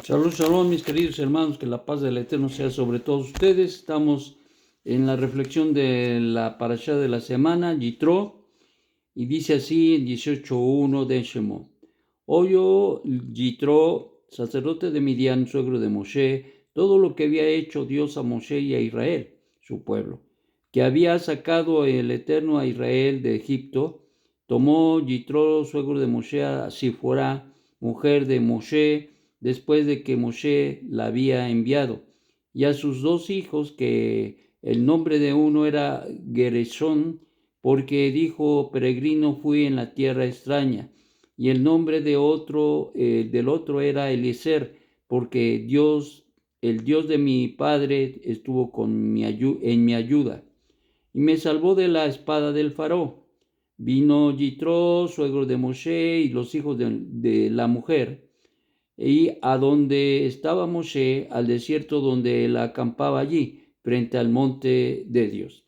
Shalom, shalom, mis queridos hermanos, que la paz del Eterno sea sobre todos ustedes. Estamos en la reflexión de la parashá de la semana, Yitro, y dice así en 18:1 de Shemot. Oyó Yitro, sacerdote de Midian, suegro de Moshe, todo lo que había hecho Dios a Moshe y a Israel, su pueblo, que había sacado el Eterno a Israel de Egipto. Tomó Yitro, suegro de Moshe, a Sifora, mujer de Moshe, después de que Moshe la había enviado, y a sus dos hijos, que el nombre de uno era Gereshón, porque dijo, peregrino fui en la tierra extraña, y el nombre de del otro era Eliezer, porque el Dios de mi padre estuvo en mi ayuda, y me salvó de la espada del faraón. Vino Yitro, suegro de Moshe, y los hijos de la mujer, y a donde estaba Moshe, al desierto donde él acampaba allí, frente al monte de Dios.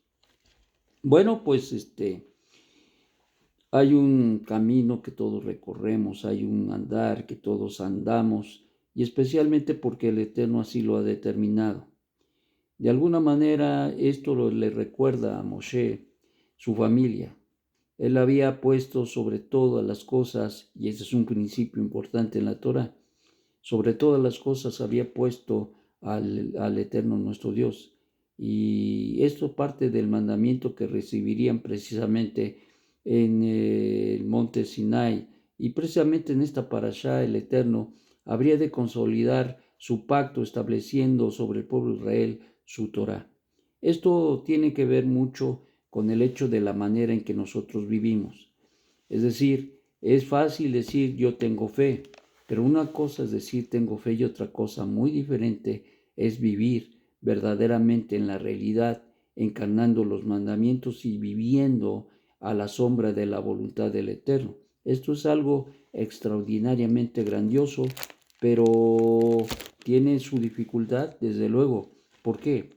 Bueno, pues hay un camino que todos recorremos, hay un andar que todos andamos, y especialmente porque el Eterno así lo ha determinado. De alguna manera esto le recuerda a Moshe, su familia. Él había puesto sobre todas las cosas, y ese es un principio importante en la Torah, sobre todas las cosas había puesto al Eterno nuestro Dios. Y esto parte del mandamiento que recibirían precisamente en el monte Sinai. Y precisamente en esta parashá el Eterno habría de consolidar su pacto estableciendo sobre el pueblo de Israel su Torah. Esto tiene que ver mucho con el hecho de la manera en que nosotros vivimos. Es decir, es fácil decir yo tengo fe, pero una cosa es decir tengo fe y otra cosa muy diferente es vivir verdaderamente en la realidad, encarnando los mandamientos y viviendo a la sombra de la voluntad del Eterno. Esto es algo extraordinariamente grandioso, pero tiene su dificultad, desde luego. ¿Por qué?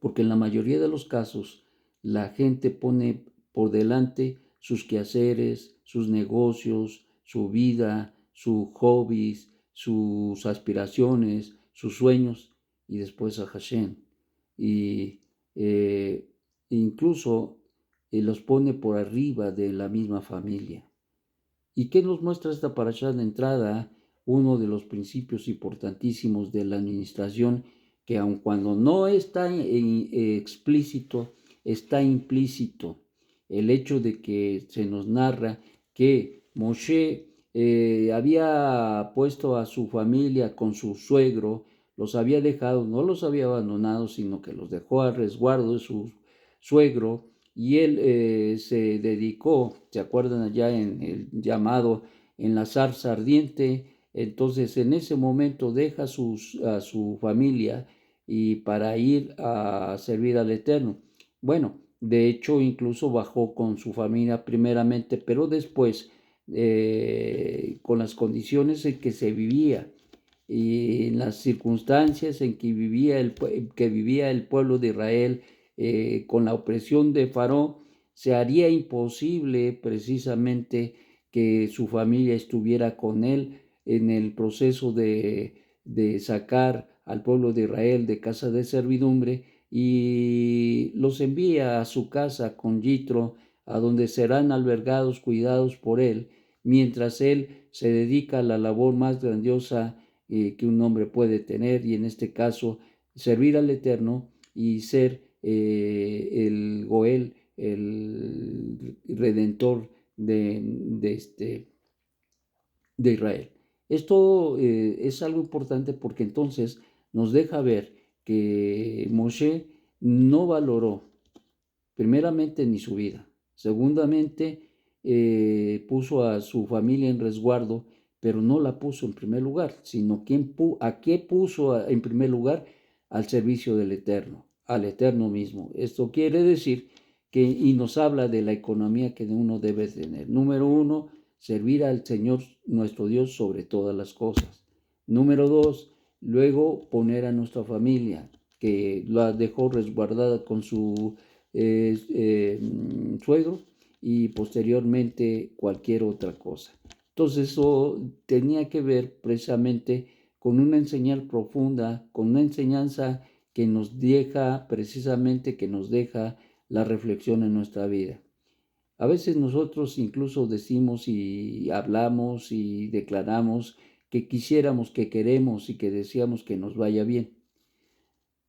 Porque en la mayoría de los casos la gente pone por delante sus quehaceres, sus negocios, su vida, sus hobbies, sus aspiraciones, sus sueños, y después a Hashem. Y incluso los pone por arriba de la misma familia. ¿Y qué nos muestra esta parashá de entrada? Uno de los principios importantísimos de la administración, que aun cuando no está explícito, está implícito. El hecho de que se nos narra que Moshe había puesto a su familia con su suegro, los había dejado, no los había abandonado, sino que los dejó a resguardo de su suegro, y él se dedicó, ¿se acuerdan allá en el llamado en la zarza ardiente? Entonces en ese momento deja a su familia y para ir a servir al Eterno. Bueno, de hecho incluso bajó con su familia primeramente, pero después con las condiciones en que se vivía y en las circunstancias en que vivía el pueblo de Israel, con la opresión de Faraón, se haría imposible precisamente que su familia estuviera con él en el proceso de sacar al pueblo de Israel de casa de servidumbre, y los envía a su casa con Yitro, a donde serán albergados, cuidados por él, mientras él se dedica a la labor más grandiosa que un hombre puede tener, y en este caso servir al Eterno y ser el Goel, el redentor de Israel. Esto es algo importante porque entonces nos deja ver que Moshe no valoró primeramente ni su vida, segundamente puso a su familia en resguardo, pero no la puso en primer lugar, sino a qué puso en primer lugar: al servicio del Eterno, al Eterno mismo. Esto quiere decir y nos habla de la economía que uno debe tener. Número uno, servir al Señor nuestro Dios sobre todas las cosas. Número dos, luego poner a nuestra familia, que la dejó resguardada con su suegro, y posteriormente cualquier otra cosa. Entonces eso tenía que ver precisamente con una enseñanza profunda, con una enseñanza que nos deja precisamente, que nos deja la reflexión en nuestra vida. A veces nosotros incluso decimos y hablamos y declaramos que quisiéramos, que queremos y que deseamos que nos vaya bien.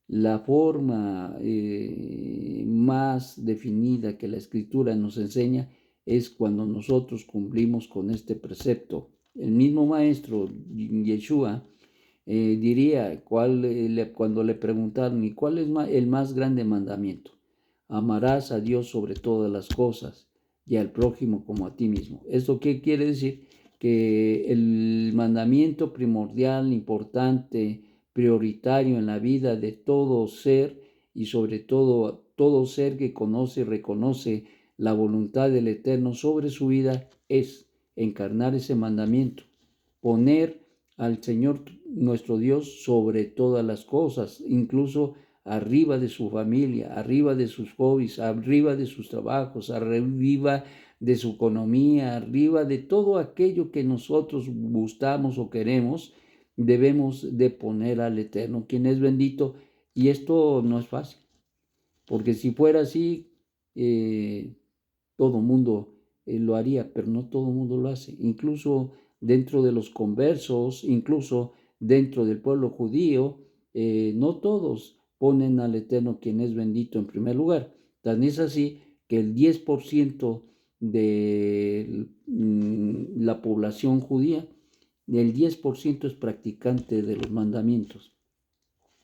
La forma más definida que la Escritura nos enseña es cuando nosotros cumplimos con este precepto. El mismo maestro, Yeshua, diría cuando le preguntaron, ¿y cuál es el más grande mandamiento? Amarás a Dios sobre todas las cosas y al prójimo como a ti mismo. ¿Esto qué quiere decir? Que el mandamiento primordial, importante, prioritario en la vida de todo ser y sobre todo ser que conoce y reconoce la voluntad del Eterno sobre su vida es encarnar ese mandamiento, poner al Señor nuestro Dios sobre todas las cosas, incluso arriba de su familia, arriba de sus hobbies, arriba de sus trabajos, arriba de su economía, arriba de todo aquello que nosotros gustamos o queremos, debemos de poner al Eterno, quien es bendito, y esto no es fácil, porque si fuera así, todo mundo lo haría, pero no todo el mundo lo hace. Incluso dentro de los conversos, incluso dentro del pueblo judío, no todos ponen al Eterno, quien es bendito, en primer lugar. Tan es así que el 10% de la población judía, el 10% es practicante de los mandamientos.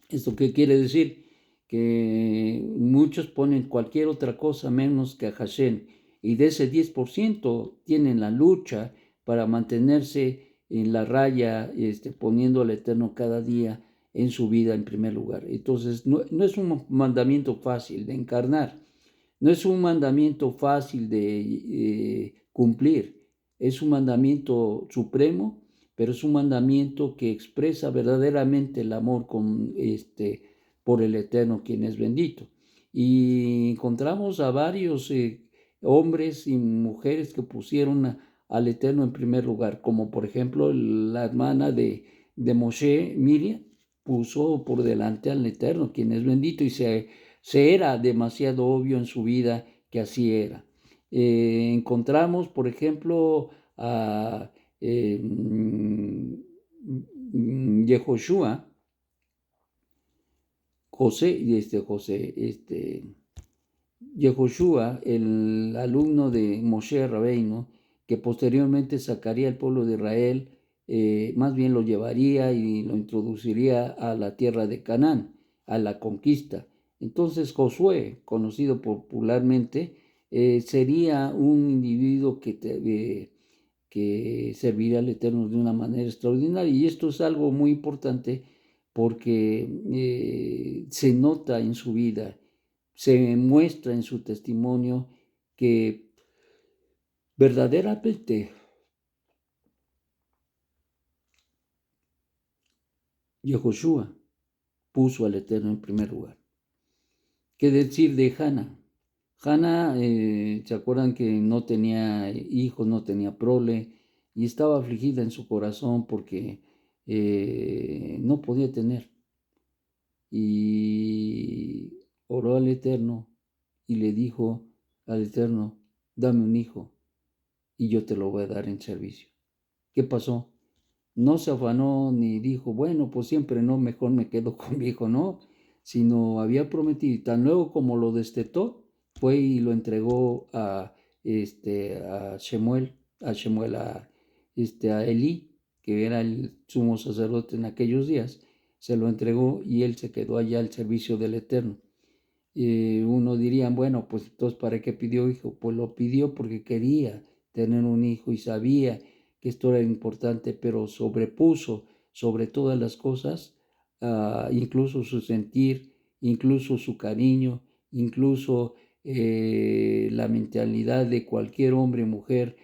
¿Esto qué quiere decir? Que muchos ponen cualquier otra cosa menos que a Hashem, y de ese 10% tienen la lucha para mantenerse en la raya, poniendo al Eterno cada día en su vida en primer lugar. Entonces, no es un mandamiento fácil de encarnar, no es un mandamiento fácil de cumplir, es un mandamiento supremo, pero es un mandamiento que expresa verdaderamente el amor por el Eterno, quien es bendito. Y encontramos a varios hombres y mujeres que pusieron al Eterno en primer lugar, como por ejemplo la hermana de Moshe, Miriam, puso por delante al Eterno, quien es bendito, y se era demasiado obvio en su vida que así era. Encontramos, por ejemplo, a Yehoshua, Yehoshua, el alumno de Moshe Rabbeinu, que posteriormente sacaría al pueblo de Israel, más bien lo llevaría y lo introduciría a la tierra de Canaán, a la conquista. Entonces Josué, conocido popularmente, sería un individuo que serviría al Eterno de una manera extraordinaria. Y esto es algo muy importante porque se nota en su vida, se muestra en su testimonio que verdaderamente Yehoshua puso al Eterno en primer lugar. ¿Qué decir de Hannah? Hannah, ¿se acuerdan que no tenía hijos, no tenía prole y estaba afligida en su corazón porque no podía tener? Y oró al Eterno y le dijo al Eterno, dame un hijo y yo te lo voy a dar en servicio. ¿Qué pasó? No se afanó ni dijo, bueno, pues siempre no, mejor me quedo con mi hijo, no, sino había prometido, y tan luego como lo destetó, fue y lo entregó a Shemuel, a Elí, que era el sumo sacerdote en aquellos días, se lo entregó y él se quedó allá al servicio del Eterno. Uno diría, bueno, pues entonces, ¿para qué pidió hijo? Pues lo pidió porque quería tener un hijo y sabía que esto era importante, pero sobrepuso sobre todas las cosas, incluso su sentir, incluso su cariño, incluso la mentalidad de cualquier hombre o mujer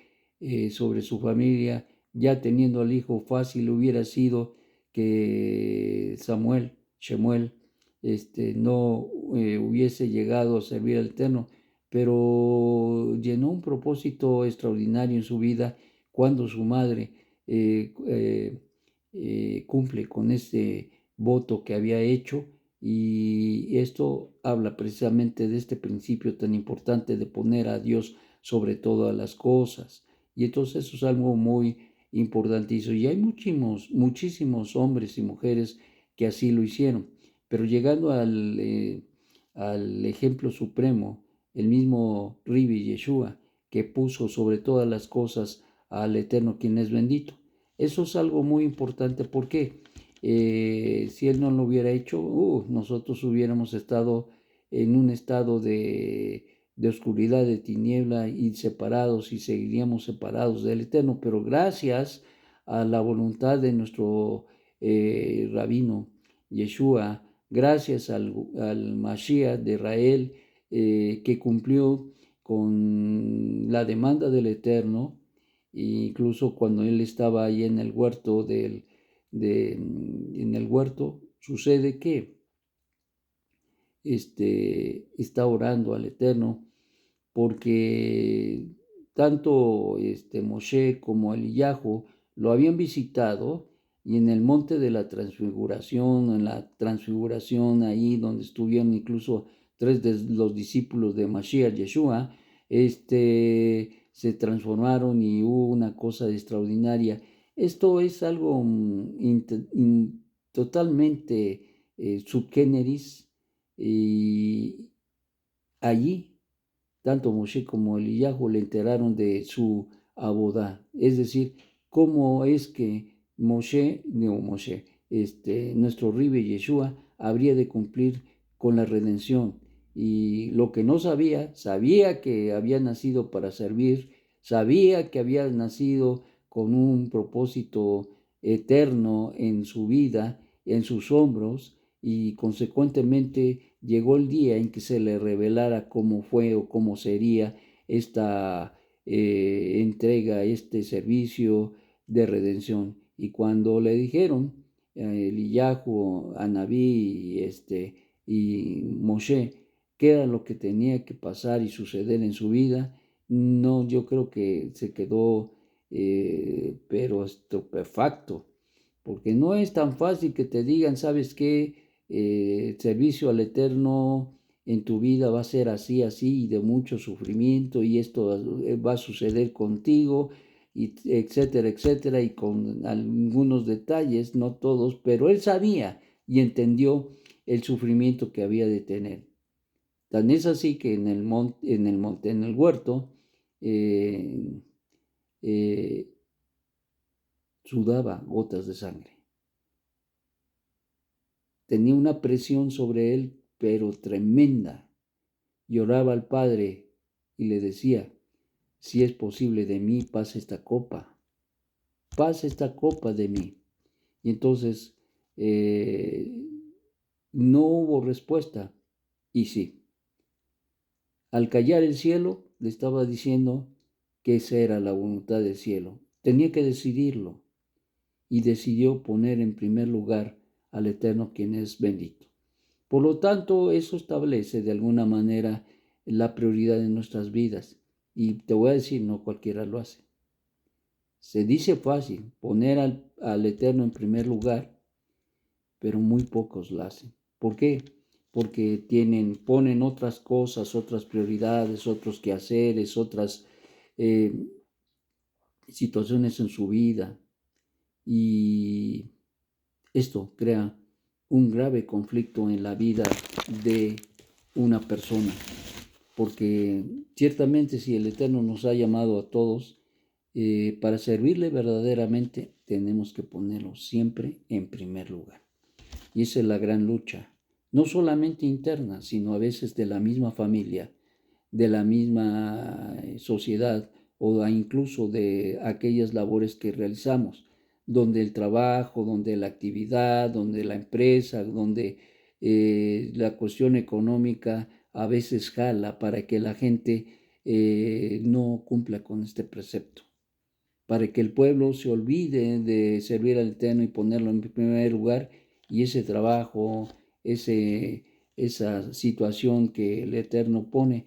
sobre su familia. Ya teniendo al hijo, fácil hubiera sido que Shemuel, no hubiese llegado a servir al Eterno, pero llenó un propósito extraordinario en su vida cuando su madre cumple con este voto que había hecho, y esto habla precisamente de este principio tan importante de poner a Dios sobre todas las cosas. Y entonces eso es algo muy importantísimo. Y hay muchísimos hombres y mujeres que así lo hicieron. Pero llegando al ejemplo supremo, el mismo Ribi Yeshua, que puso sobre todas las cosas al Eterno, quien es bendito. Eso es algo muy importante. ¿Por qué? Si Él no lo hubiera hecho, nosotros hubiéramos estado en un estado de oscuridad, de tiniebla, y separados, y seguiríamos separados del Eterno. Pero gracias a la voluntad de nuestro rabino Yeshua, gracias al Mashiach de Israel, que cumplió con la demanda del Eterno, incluso cuando él estaba ahí en el huerto en el huerto, sucede que está orando al Eterno, porque tanto Moshe como Eliyahu lo habían visitado, y en el monte de la transfiguración, en la transfiguración, ahí donde estuvieron incluso 3 de los discípulos de Mashiach Yeshua, se transformaron y hubo una cosa extraordinaria. Esto es algo totalmente subgéneris, y allí tanto Moshe como Eliyahu le enteraron de su abodá, es decir, cómo es que nuestro Ribe Yeshua habría de cumplir con la redención. Y lo que no sabía que había nacido para servir, sabía que había nacido con un propósito eterno en su vida, en sus hombros, y consecuentemente llegó el día en que se le revelara cómo fue o cómo sería esta entrega, este servicio de redención. Y cuando le dijeron Eliyahu, Anabí y Moshe qué era lo que tenía que pasar y suceder en su vida, no, yo creo que se quedó pero estupefacto, porque no es tan fácil que te digan, ¿sabes qué? Servicio al Eterno en tu vida va a ser así, así, y de mucho sufrimiento, y esto va a suceder contigo, y etcétera, etcétera, y con algunos detalles, no todos, pero él sabía y entendió el sufrimiento que había de tener. Tan es así que en el huerto, eh, eh, sudaba gotas de sangre. Tenía una presión sobre él, pero tremenda. Lloraba al Padre y le decía, si es posible de mí, pasa esta copa de mí. Y entonces no hubo respuesta. Y sí, al callar el cielo, le estaba diciendo que esa era la voluntad del cielo. Tenía que decidirlo, y decidió poner en primer lugar al Eterno, quien es bendito. Por lo tanto, eso establece de alguna manera la prioridad de nuestras vidas. Y te voy a decir, no cualquiera lo hace. Se dice fácil poner al Eterno en primer lugar, pero muy pocos lo hacen. ¿Por qué? Porque ponen otras cosas, otras prioridades, otros quehaceres, otras situaciones en su vida. Y esto crea un grave conflicto en la vida de una persona, porque ciertamente si el Eterno nos ha llamado a todos para servirle verdaderamente, tenemos que ponerlo siempre en primer lugar. Y esa es la gran lucha, no solamente interna, sino a veces de la misma familia, de la misma sociedad, o incluso de aquellas labores que realizamos, donde el trabajo, donde la actividad, donde la empresa, donde la cuestión económica a veces jala para que la gente no cumpla con este precepto, para que el pueblo se olvide de servir al Eterno y ponerlo en primer lugar, y ese trabajo, esa situación que el Eterno pone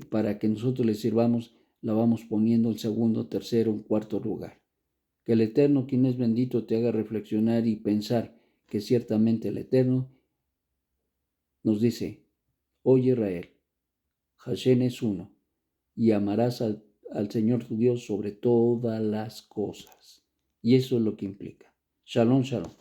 para que nosotros le sirvamos, la vamos poniendo en segundo, tercero, en cuarto lugar. Que el Eterno, quien es bendito, te haga reflexionar y pensar que ciertamente el Eterno nos dice: oye Israel, Hashem es uno, y amarás al Señor tu Dios sobre todas las cosas. Y eso es lo que implica. Shalom, shalom.